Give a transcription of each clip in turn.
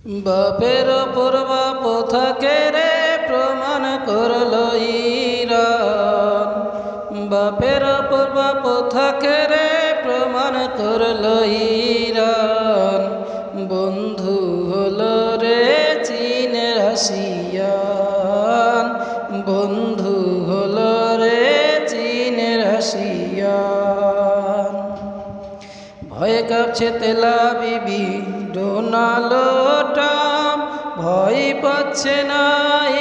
বাপের ওপর বাপ থাকে রে প্রমাণ করল ইরান। বাপের ওপর বাপ থাকে রে প্রমাণ করল ইরান। বন্ধু হলো রে চীনের রাশিয়ান। বন্ধু হলো রে চীনের রাশিয়ান। ভয়ে কাঁপছে তেল আবিব ডোনাল্ড ট্রাম্প। ভয় পাচ্ছে না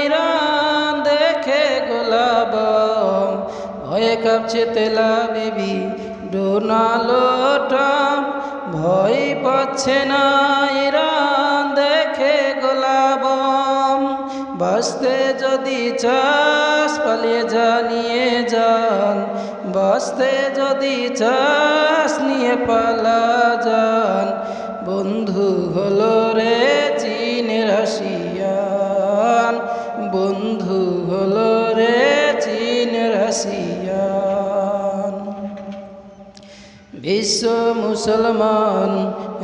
ইরান দেখে গোলা বম। ভয়ে কাঁপছে তেল আবিব ডোনাল্ড ট্রাম্প। ভয় পাচ্ছে না ইরান দেখে গোলা বম। বাঁচতে যদি চাস পালিয়ে যা নিয়ে যান। বাঁচতে যদি চাস নিয়ে পালা যান। বন্ধু হলো রে চীনের রাশিয়ান। বন্ধু হলো রে চীনের রাশিয়ান। বিশ্ব মুসলমান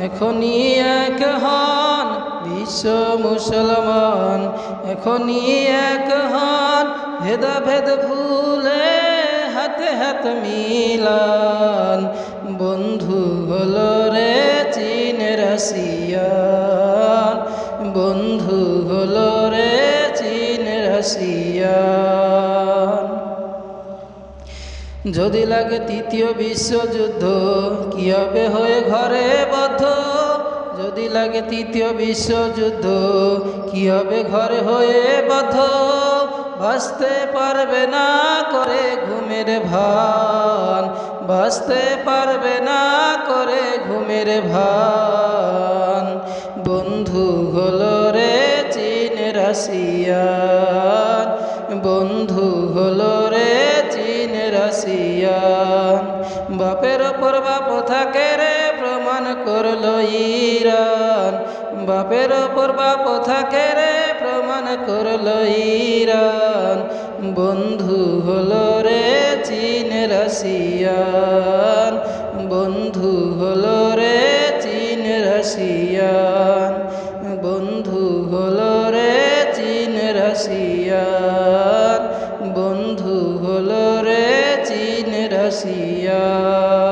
এখনই এক হন। বিশ্ব মুসলমান এখনই এক হন। ভেদাভেদ ভুলে হাতে হাত মিলান। বন্ধু হলো রে চীনের রাশিয়ান। বন্ধু হলো রে চীনের রাশিয়ান। যদি লাগে তৃতীয় বিশ্বযুদ্ধ কি হবে হয়ে ঘরে বদ্ধ। যদি লাগে তৃতীয় বিশ্বযুদ্ধ কি হবে ঘরে হয়ে বদ্ধ। বাঁচতে পারবে না করে ঘুমের ভান। বাঁচতে পারবে না করে ঘুমের ভান। বন্ধু হলো রে চীনের রাশিয়ান। বন্ধু হলো রে চীনের রাশিয়ান। বাপের ওপর বাপ থাকে রে প্রমাণ করল ইরান। বাপের ওপর বাপ থাকে রে প্রমাণ করল ইরান। বন্ধু হলো রে চীনের রাশিয়ান। বন্ধু হলো রে চীনের রাশিয়ান। বন্ধু হলো রে চীনের রাশিয়ান। বন্ধু হলো রে চীনের রাশিয়ান।